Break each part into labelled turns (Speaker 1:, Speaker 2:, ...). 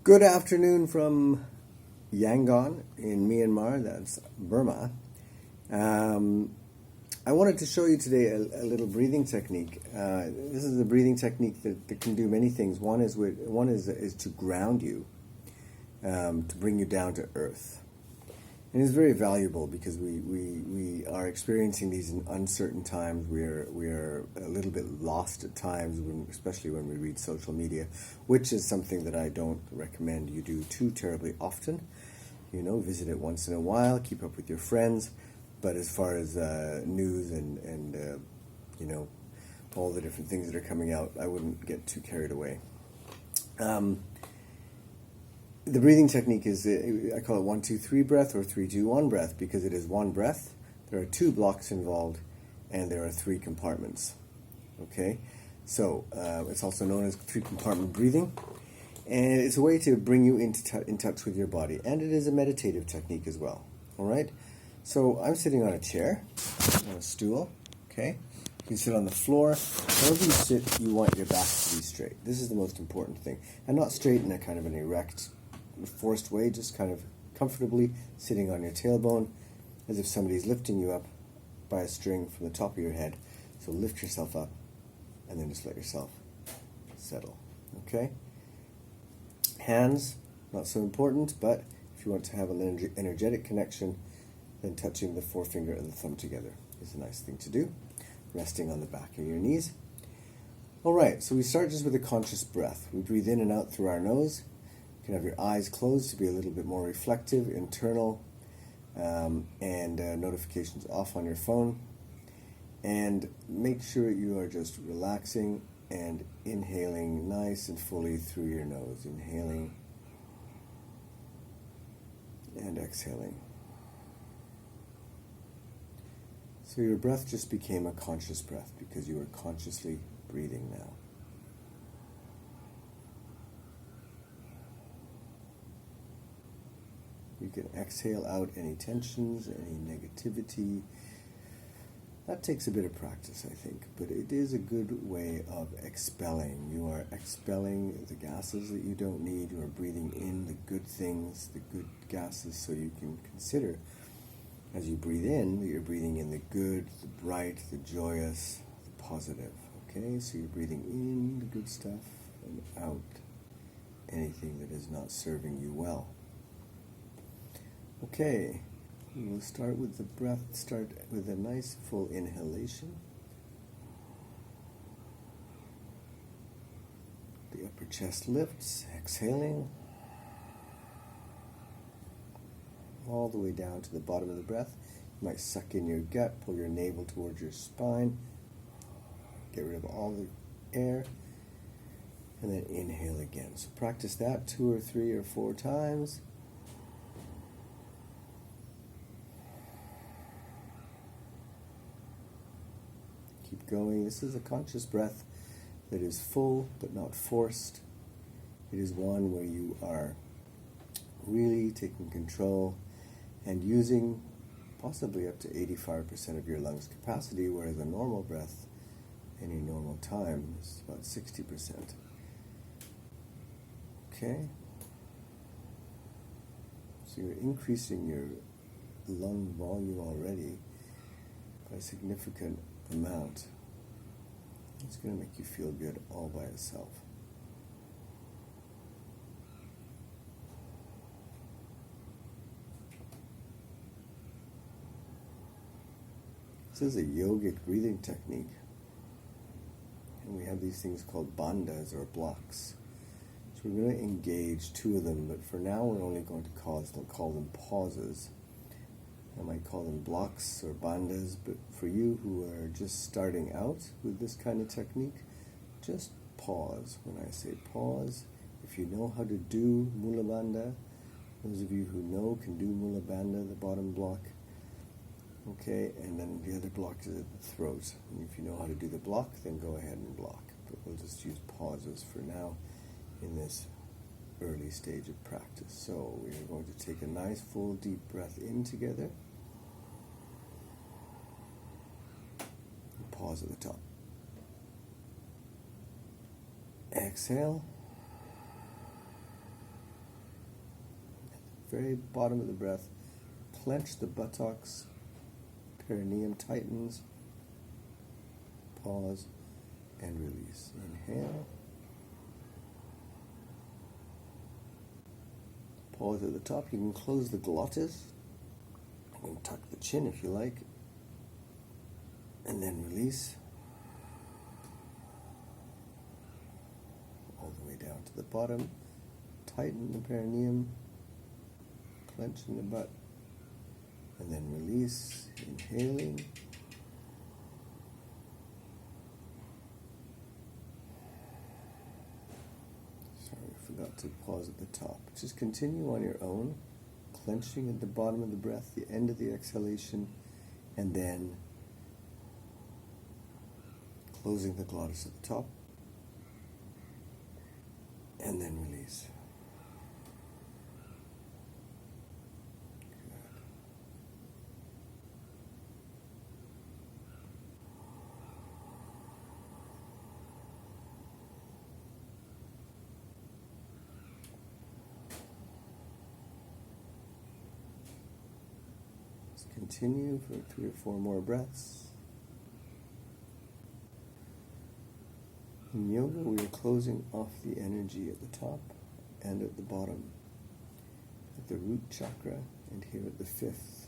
Speaker 1: Good afternoon from Yangon in Myanmar, that's Burma. I wanted to show you today a little breathing technique. This is a breathing technique that can do many things. One is to ground you, to bring you down to earth. And it's very valuable because we are experiencing these in uncertain times. We are a little bit lost at times, especially when we read social media, which is something that I don't recommend you do too terribly often. Visit it once in a while, keep up with your friends. But as far as news and all the different things that are coming out, I wouldn't get too carried away. The breathing technique is, I call it 1-2-3 breath or 3-2-1 breath because it is one breath. There are 2 blocks involved and there are 3 compartments. Okay, so it's also known as 3-compartment breathing, and it's a way to bring you in touch with your body, and it is a meditative technique as well. All right, so I'm sitting on a chair, on a stool. Okay, you can sit on the floor. Wherever you sit, you want your back to be straight. This is the most important thing, and not straight in a kind of an erect, forced way, just kind of comfortably sitting on your tailbone as if somebody's lifting you up by a string from the top of your head. So lift yourself up and then just let yourself settle. Okay? Hands, not so important, but if you want to have an energetic connection, then touching the forefinger and the thumb together is a nice thing to do, resting on the back of your knees. Alright, so we start just with a conscious breath. We breathe in and out through our nose. You can have your eyes closed to be a little bit more reflective, internal, and notifications off on your phone. And make sure you are just relaxing and inhaling nice and fully through your nose. Inhaling and exhaling. So your breath just became a conscious breath because you are consciously breathing now. You can exhale out any tensions, any negativity. That takes a bit of practice, I think, but it is a good way of expelling. You are expelling the gases that you don't need. You are breathing in the good things, the good gases, so you can consider as you breathe in that you're breathing in the good, the bright, the joyous, the positive. Okay, so you're breathing in the good stuff and out anything that is not serving you well. Okay, we'll start with the breath. Start with a nice full inhalation. The upper chest lifts, exhaling all the way down to the bottom of the breath. You might suck in your gut, pull your navel towards your spine, get rid of all the air, and then inhale again. So practice that 2 or 3 or 4 times. Keep going. This is a conscious breath that is full but not forced. It is one where you are really taking control and using possibly up to 85% of your lungs capacity, whereas a normal breath, any normal time, is about 60%. Okay? So you're increasing your lung volume already by a significant amount. It's going to make you feel good all by itself. This is a yogic breathing technique, and we have these things called bandhas or blocks. So we're going to engage 2 of them, but for now we're only going to call them pauses. I might call them blocks or bandhas, but for you who are just starting out with this kind of technique, just pause. When I say pause, if you know how to do Mula Bandha, those of you who know can do Mula Bandha, the bottom block, okay, and then the other block is at the throat. And if you know how to do the block, then go ahead and block. But we'll just use pauses for now in this early stage of practice. So we are going to take a nice full deep breath in together. Pause at the top. Exhale. very bottom of the breath. Clench the buttocks, perineum tightens. Pause and release. Inhale. Pause at the top. You can close the glottis. You can tuck the chin if you like. And then release. All the way down to the bottom. Tighten the perineum. Clenching the butt. And then release. Inhaling. Forgot to pause at the top. Just continue on your own, clenching at the bottom of the breath, the end of the exhalation, and then closing the glottis at the top, and then release. Continue for 3 or 4 more breaths. In yoga, we are closing off the energy at the top and at the bottom, at the root chakra and here at the 5th.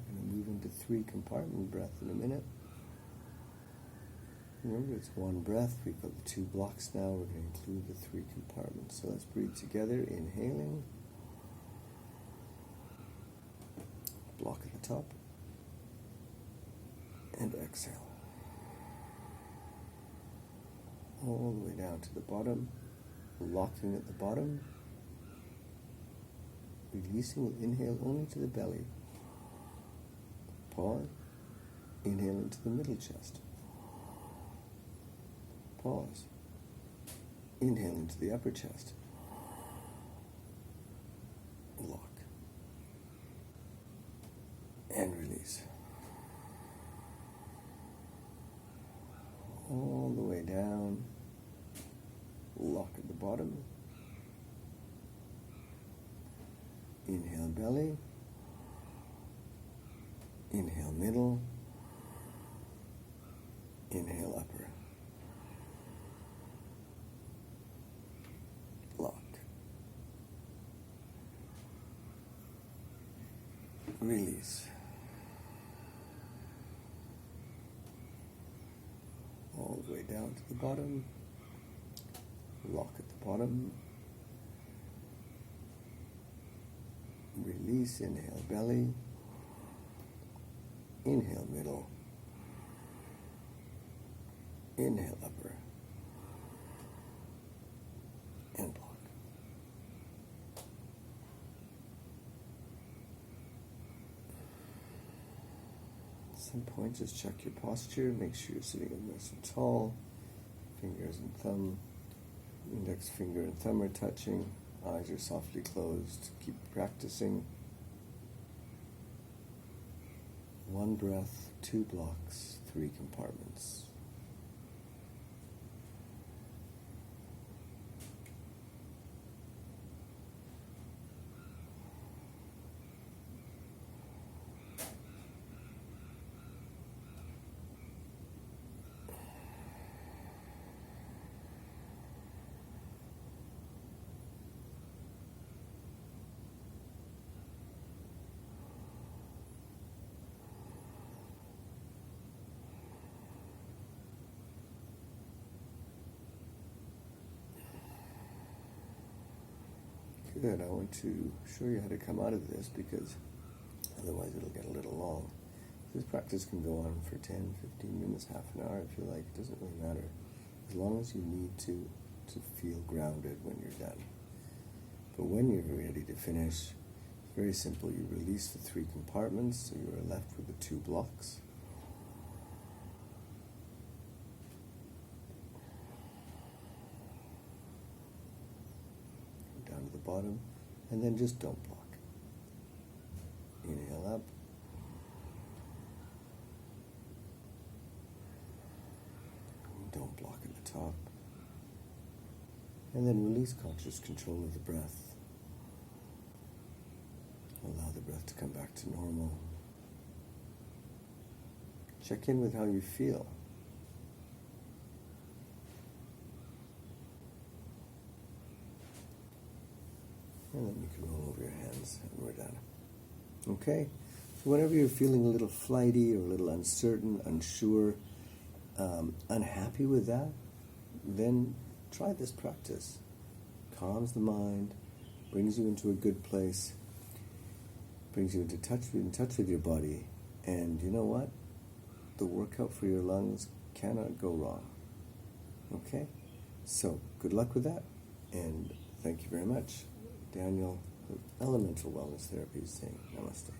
Speaker 1: We're going to move into 3 compartment breath in a minute. Remember, it's 1 breath. We've got the 2 blocks now. We're going to include the 3 compartments. So let's breathe together. Inhaling. Block at the top. And exhale. All the way down to the bottom. Locking at the bottom. Releasing with inhale only to the belly. Pause. Inhale into the middle chest. Pause. Inhale into the upper chest. Lock. And release. All the way down. Lock at the bottom. Inhale belly. Inhale middle. Inhale upper. Release. All the way down to the bottom. Lock at the bottom. Release. Inhale belly. Inhale middle. Inhale upper. And lock. At some point, just check your posture. Make sure you're sitting up nice and tall. Fingers and thumb, index finger and thumb are touching. Eyes are softly closed. Keep practicing. 1 breath, 2 blocks, 3 compartments. Good. I want to show you how to come out of this because otherwise it'll get a little long. This practice can go on for 10, 15 minutes, half an hour if you like. It doesn't really matter. As long as you need to feel grounded when you're done. But when you're ready to finish, it's very simple. You release the 3 compartments, so you are left with the 2 blocks. Down to the bottom, and then just don't block. Inhale up. Don't block at the top. And then release conscious control of the breath. Allow the breath to come back to normal. Check in with how you feel. And then you can roll over your hands and we're done. Okay? So whenever you're feeling a little flighty or a little uncertain, unsure, unhappy with that, then try this practice. Calms the mind, brings you into a good place, brings you in touch with your body, and you know what? The workout for your lungs cannot go wrong. Okay? So, good luck with that, and thank you very much. Daniel, Elemental Wellness Therapy, is saying namaste.